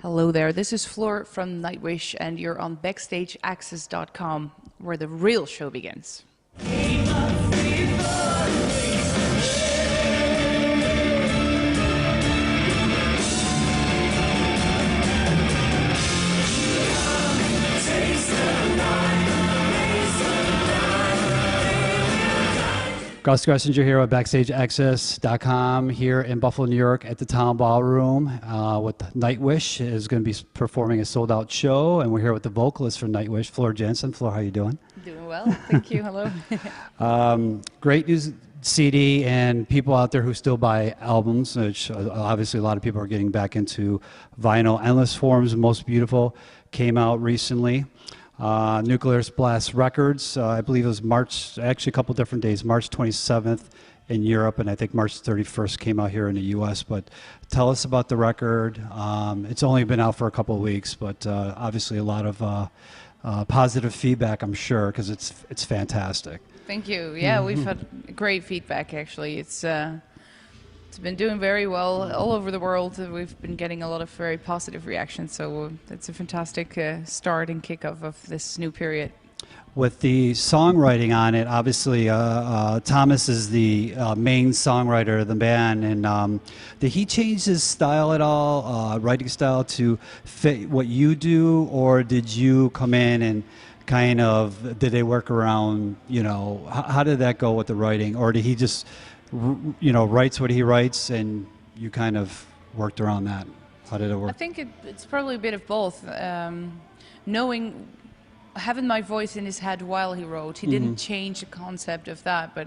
Hello there, this is Floor from Nightwish, and you're on BackstageAxxess.com, where the real show begins. Gus Gressinger here at BackstageAxxess.com here in Buffalo, New York at the Town Ballroom with Nightwish is going to be performing a sold-out show, and we're here with the vocalist for Nightwish, Floor Jansen. Floor, how you doing? Doing well, thank you, hello. Great news CD, and people out there who still buy albums, which obviously a lot of people are getting back into vinyl. Endless Forms, Most Beautiful, came out recently. Nuclear Blast Records, I believe it was March, actually a couple different days, March 27th in Europe, and I think March 31st came out here in the US. But tell us about the record. It's only been out for a couple of weeks, but obviously a lot of positive feedback, I'm sure, because it's fantastic. Thank you. Yeah, we've had great feedback, actually. It's been doing very well all over the world. We've been getting a lot of very positive reactions, so it's a fantastic start and kickoff of this new period. With the songwriting on it, obviously Thomas is the main songwriter of the band, and did he change his style at all, writing style, to fit what you do, or did you come in and kind of, did they work around, you know, how did that go with the writing, or did he just, you know, writes what he writes and you kind of worked around that? How did it work? I think it's probably a bit of both. Having my voice in his head while he wrote, he didn't change the concept of that, but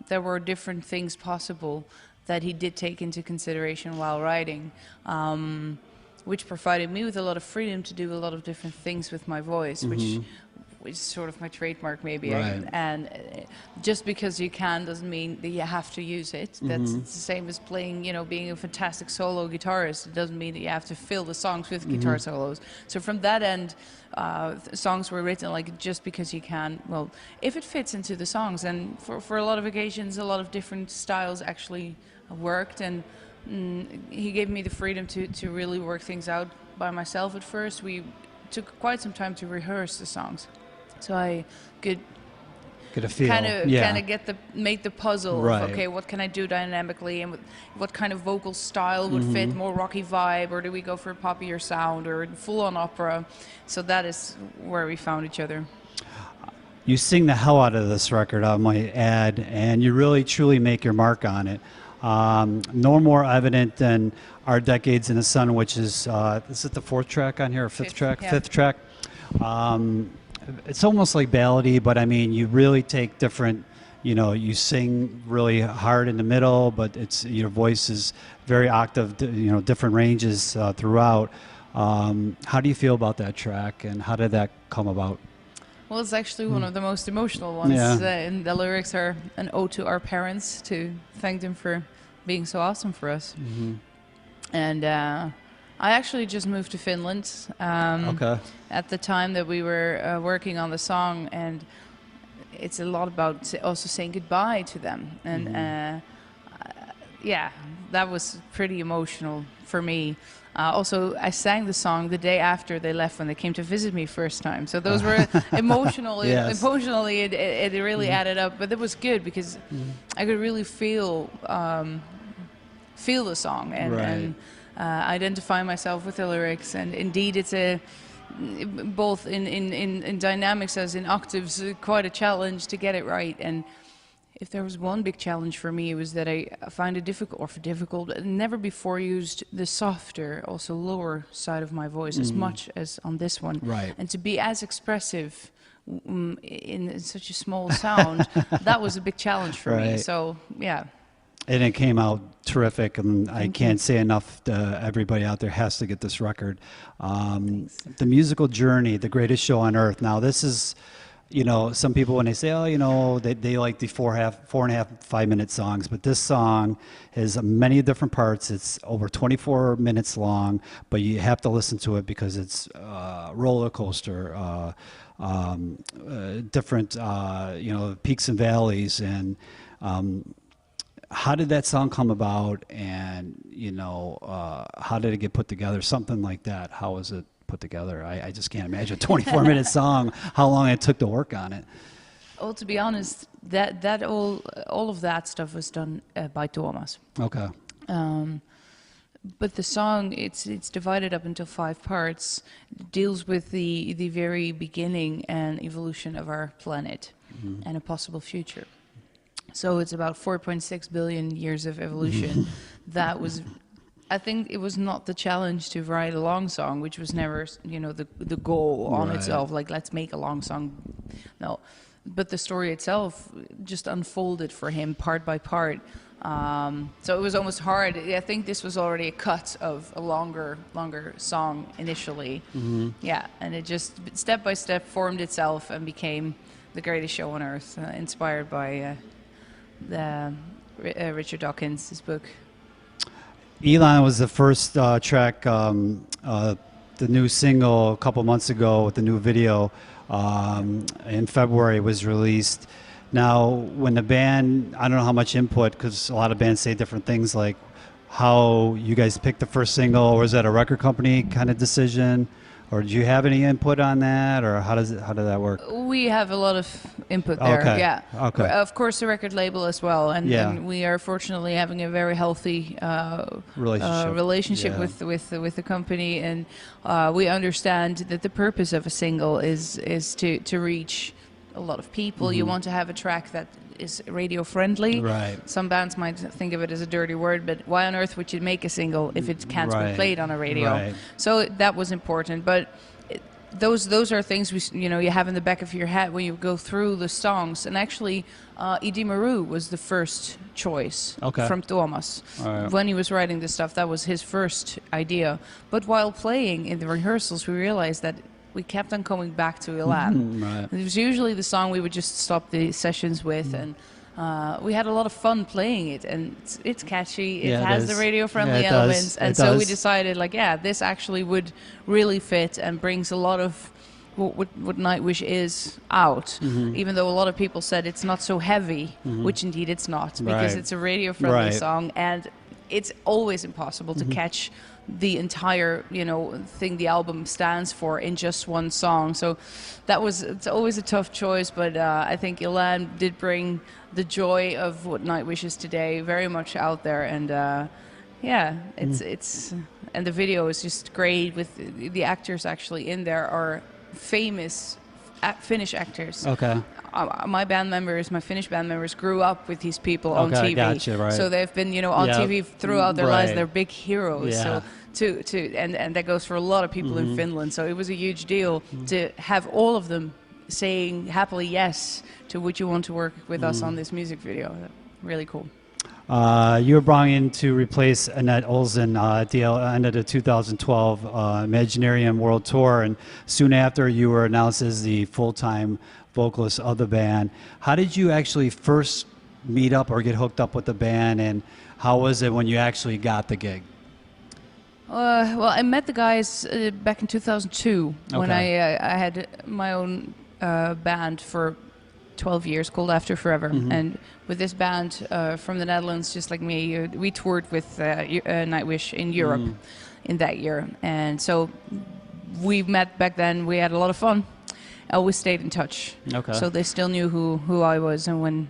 there were different things possible that he did take into consideration while writing, which provided me with a lot of freedom to do a lot of different things with my voice, which is sort of my trademark, maybe. Right. And just because you can doesn't mean that you have to use it. That's it's the same as playing, you know, being a fantastic solo guitarist. It doesn't mean that you have to fill the songs with guitar solos. So from that end, songs were written like just because you can. Well, if it fits into the songs, and for a lot of occasions, a lot of different styles actually worked, and he gave me the freedom to really work things out by myself at first. We took quite some time to rehearse the songs, so I could Get a feel. kind of make the puzzle Right. of, okay, what can I do dynamically, and what kind of vocal style would fit, more rocky vibe, or do we go for a poppier sound, or full-on opera? So that is where we found each other. You sing the hell out of this record, I might add, and you really truly make your mark on it. No more evident than Our Decades in the Sun, which is it the fourth track on here, or fifth track? Yeah. Fifth track. It's almost like ballady, but I mean, you really take different, you know, you sing really hard in the middle, but your voice is very octave, you know, different ranges throughout. How do you feel about that track, and how did that come about? Well, it's actually one of the most emotional ones, Yeah. and the lyrics are an ode to our parents, to thank them for being so awesome for us. And I actually just moved to Finland Okay. at the time that we were working on the song, and it's a lot about also saying goodbye to them. And yeah, that was pretty emotional for me. Also, I sang the song the day after they left, when they came to visit me first time. So those were emotional. Yes. Emotionally, it really added up. But it was good because I could really feel the song and identify myself with the lyrics. And indeed, it's both in dynamics as in octaves, quite a challenge to get it right. And if there was one big challenge for me, it was that I find it difficult, never before used the softer, also lower side of my voice as much as on this one. Right. And to be as expressive in such a small sound, that was a big challenge for me. Right. So, yeah. And it came out terrific, and I can't say enough. Everybody out there has to get this record. The musical journey, the greatest show on earth. Now, this is, you know, some people, when they say, oh, you know, they like the 4.5, 5-minute songs, but this song has many different parts. It's over 24 minutes long, but you have to listen to it because it's roller coaster, different, you know, peaks and valleys, and how did that song come about, and how did it get put together? Something like that. How was it put together? I just can't imagine a 24-minute song. How long it took to work on it? Well, to be honest, that all of that stuff was done by Thomas. Okay. But the song, it's divided up into 5 parts. It deals with the very beginning and evolution of our planet and a possible future. So it's about 4.6 billion years of evolution. That was, I think it was not the challenge to write a long song, which was never, the goal on itself. Like, let's make a long song. No. But the story itself just unfolded for him part by part. So it was almost hard. I think this was already a cut of a longer song initially. Yeah, and it just step by step formed itself and became the greatest show on earth, inspired by Richard Dawkins' book. Elon was the first track, the new single a couple months ago with the new video. In February was released. Now, when the band, I don't know how much input, because a lot of bands say different things, like how you guys picked the first single, or was that a record company kind of decision, or did you have any input on that, or how did that work? We have a lot of input there. Okay. Yeah. Okay. Of course, the record label as well, and we are fortunately having a very healthy relationship Yeah. with the company, and we understand that the purpose of a single is to reach a lot of people. You want to have a track that is radio friendly. Right. Some bands might think of it as a dirty word, but why on earth would you make a single if it can't be Right. played on a radio? Right. So that was important, but those are things you have in the back of your head when you go through the songs. And actually, Edie Maru was the first choice from Thomas. When he was writing this stuff, that was his first idea. But while playing in the rehearsals, we realized that we kept on coming back to Elan. Right. It was usually the song we would just stop the sessions with, and we had a lot of fun playing it, and it's catchy. It has the radio-friendly elements, and so we decided, this actually would really fit and brings a lot of what Nightwish is out. Even though a lot of people said it's not so heavy, which indeed it's not, because it's a radio-friendly song, and it's always impossible to catch the entire thing the album stands for in just one song. So it's always a tough choice, but I think Elan did bring the joy of what Nightwish is today very much out there, and it's and the video is just great with the actors actually in there are famous Finnish actors. Okay. My Finnish band members grew up with these people on TV. Gotcha, right. So they've been, on TV throughout their lives. They're big heroes. Yeah. So and that goes for a lot of people in Finland. So it was a huge deal to have all of them saying happily yes to would you want to work with us on this music video. Really cool. You were brought in to replace Annette Olsen at the end of the 2012 Imaginarium World Tour, and soon after you were announced as the full-time vocalist of the band. How did you actually first meet up or get hooked up with the band, and how was it when you actually got the gig? Well, I met the guys back in 2002 when I had my own band for 12 years called After Forever. And with this band from the Netherlands, just like me, we toured with Nightwish in Europe in that year. And so we met back then. We had a lot of fun. I always stayed in touch. So they still knew who I was. And when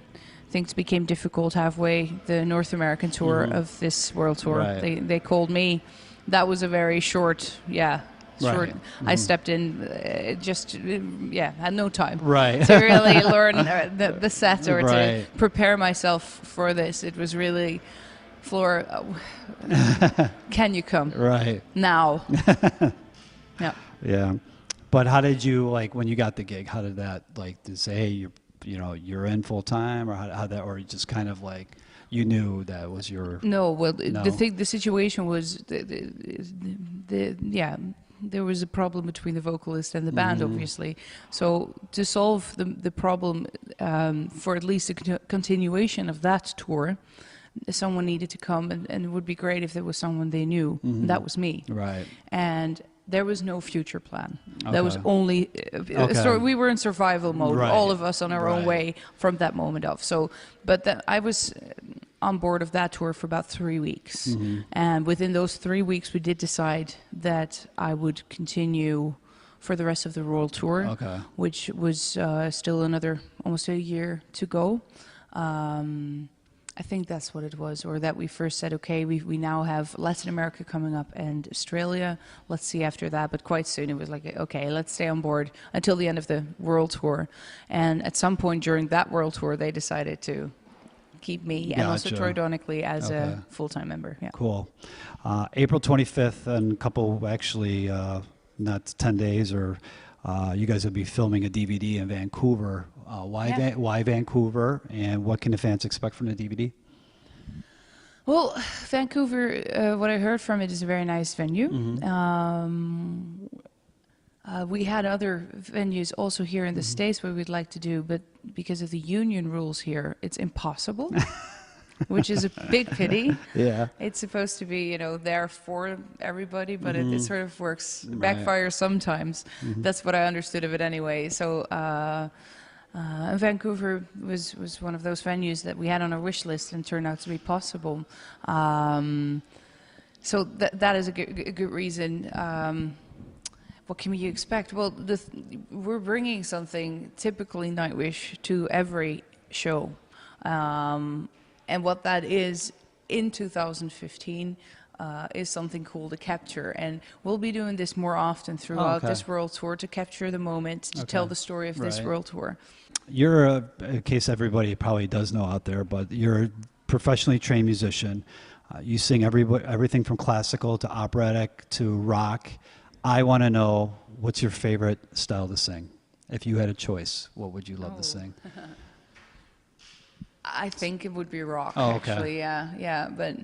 things became difficult halfway the North American tour of this world tour, they called me. That was a very short, I stepped in, had no time to really learn the set or to prepare myself for this. It was really, Floor, can you come? Now. Yeah. But how did you, when you got the gig, how did that, to say, hey, you're in full time, or how that, or just kind of you knew that was your... No, well, the situation was, there was a problem between the vocalist and the band, obviously. So to solve the problem for at least a continuation of that tour, someone needed to come, and it would be great if there was someone they knew. And that was me. And there was no future plan. There was only... So we were in survival mode, all of us on our own way from that moment off. So, but I was... on board of that tour for about 3 weeks. And within those 3 weeks, we did decide that I would continue for the rest of the world tour, Okay. which was still another almost a year to go. I think that's what it was, or that we first said, okay, we now have Latin America coming up and Australia. Let's see after that. But quite soon it was like, okay, let's stay on board until the end of the world tour. And at some point during that world tour, they decided to keep me and also Gotcha. Troy Donickley as Okay. a full-time member. Yeah. Cool. April 25th, and a couple, actually, not 10 days, or you guys will be filming a DVD in Vancouver. Why Vancouver, and what can the fans expect from the DVD? Well, Vancouver, what I heard from it is a very nice venue. We had other venues also here in the States where we'd like to do, but because of the union rules here, it's impossible, which is a big pity. Yeah. It's supposed to be, there for everybody, but it sort of works, Right. backfires sometimes. That's what I understood of it anyway. So Vancouver was one of those venues that we had on our wish list and turned out to be possible. So that is a good reason. What can you expect? Well, we're bringing something typically Nightwish to every show. And what that is in 2015 is something cool to capture. And we'll be doing this more often throughout this world tour to capture the moment, to tell the story of this world tour. You're, in case everybody probably does know out there, but you're a professionally trained musician. You sing everything from classical to operatic to rock. I want to know, what's your favorite style to sing? If you had a choice, what would you love to sing? I think it would be rock, Oh, okay. actually, yeah. But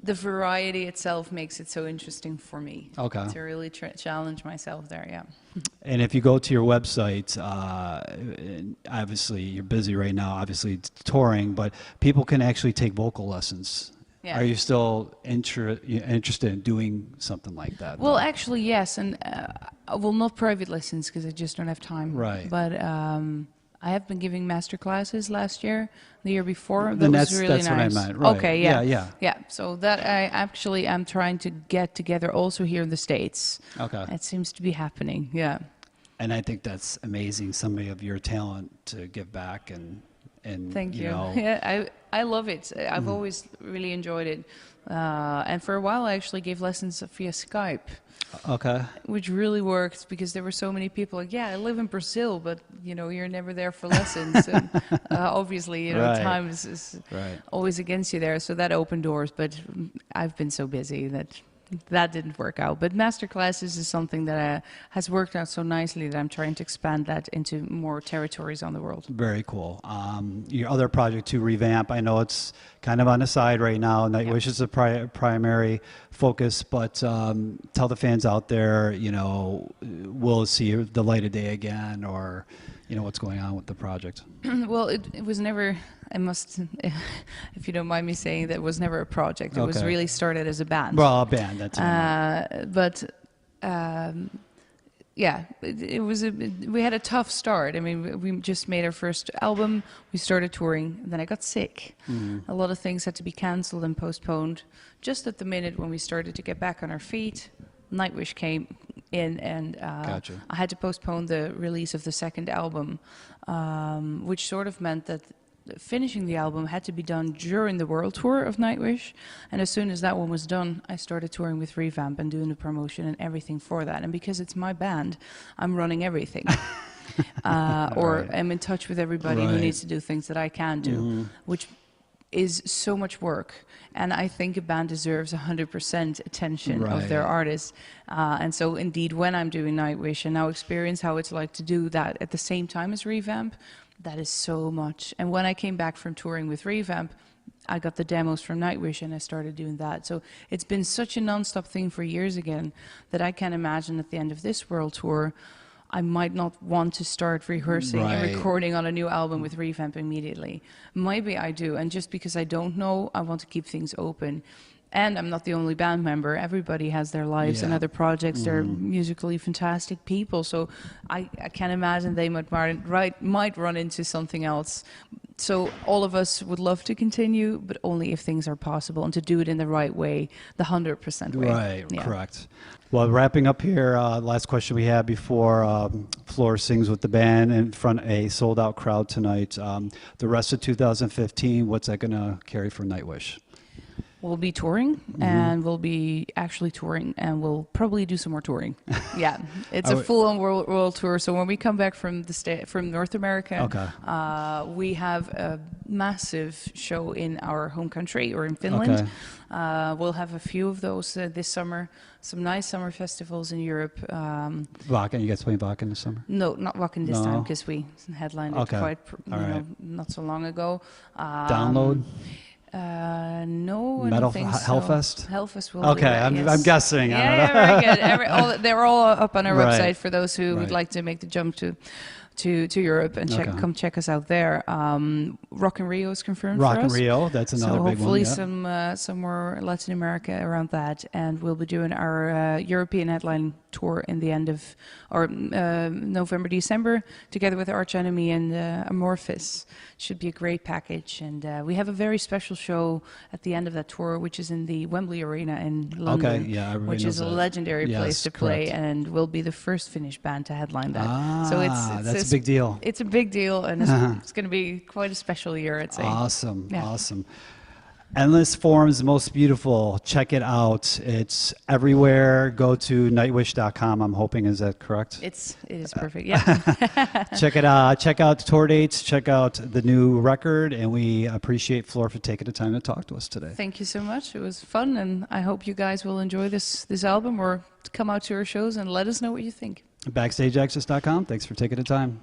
the variety itself makes it so interesting for me. Okay. To really challenge myself there, yeah. And if you go to your website, obviously you're busy right now, obviously it's touring, but people can actually take vocal lessons. Yeah. Are you still interested in doing something like that? Well, actually, yes, and well, not private lessons because I just don't have time. Right. But I have been giving master classes last year, the year before. That Then was that's really what I nice. meant, right. Okay, yeah. Yeah. So that I actually am trying to get together also here in the States. Okay. It seems to be happening. Yeah. And I think that's amazing, somebody of your talent to give back and Thank you. know. Yeah, I love it. I've always really enjoyed it. And for a while, I actually gave lessons via Skype. Okay. Which really worked because there were so many people like, yeah, I live in Brazil, but you're never there for lessons. And obviously, Right. time is Right. always against you there. So that opened doors, but I've been so busy that didn't work out. But master classes is something that has worked out so nicely that I'm trying to expand that into more territories on the world. Very cool. Your other project to Revamp, I know it's kind of on the side right now. Nightwish is a primary focus, but tell the fans out there, will it see the light of day again, or what's going on with the project? Well, it was never, I must, if you don't mind me saying, that was never a project. It was Okay. really started as a band. Well, a band, that's Yeah, we had a tough start. I mean, we just made our first album, we started touring, and then I got sick. A lot of things had to be cancelled and postponed. Just at the minute when we started to get back on our feet, Nightwish came in, and Gotcha. I had to postpone the release of the second album, which sort of meant that finishing the album had to be done during the world tour of Nightwish. And as soon as that one was done, I started touring with Revamp and doing the promotion and everything for that. And because it's my band, I'm running everything. Or Right. I'm in touch with everybody who Right. needs to do things that I can do, which is so much work. And I think a band deserves 100% attention of their Right. artists. And so indeed, when I'm doing Nightwish and now experience how it's like to do that at the same time as Revamp, that is so much. And when I came back from touring with Revamp, I got the demos from Nightwish and I started doing that. So it's been such a non-stop thing for years again that I can imagine at the end of this world tour, I might not want to start rehearsing and Right. recording on a new album with Revamp immediately. Maybe I do, and just because I don't know, I want to keep things open. And I'm not the only band member. Everybody has their lives and other projects. They're musically fantastic people. So I can imagine they might run into something else. So all of us would love to continue, but only if things are possible, and to do it in the right way, the 100% way. Right, correct. Well, wrapping up here, last question we have before Floor sings with the band in front of a sold-out crowd tonight. The rest of 2015, what's that going to carry for Nightwish? We'll be touring, and we'll be actually touring, and we'll probably do some more touring. Yeah, it's a full-on world tour. So when we come back from from North America, we have a massive show in our home country, or in Finland. We'll have a few of those this summer. Some nice summer festivals in Europe. Wacken, you guys playing Wacken this summer? No, not Wacken this time, because we headlined it quite not so long ago. Download? No, Metal I don't think Hellfest? Hellfest will Okay, be, yes. I'm guessing. Yeah, very good. They're all up on our website for those who would like to make the jump to Europe and come check us out there. Rock in Rio is confirmed Rock for in us. Rio, that's another so big one. Hopefully some more Latin America around that, and we'll be doing our European headline tour in the end of November, December, together with Arch Enemy and Amorphis. Should be a great package, and we have a very special show at the end of that tour, which is in the Wembley Arena in London, which is a legendary place to play, and we'll be the first Finnish band to headline that. So that's a big deal. It's a big deal, and it's going to be quite a special year, I'd say. Awesome, awesome. Endless Forms, most beautiful. Check it out. It's everywhere. Go to nightwish.com. I'm hoping, is that correct? It is perfect. Yeah. Check it out. Check out the tour dates. Check out the new record, and we appreciate Floor for taking the time to talk to us today. Thank you so much. It was fun, and I hope you guys will enjoy this album, or come out to our shows and let us know what you think. BackstageAxxess.com. Thanks for taking the time.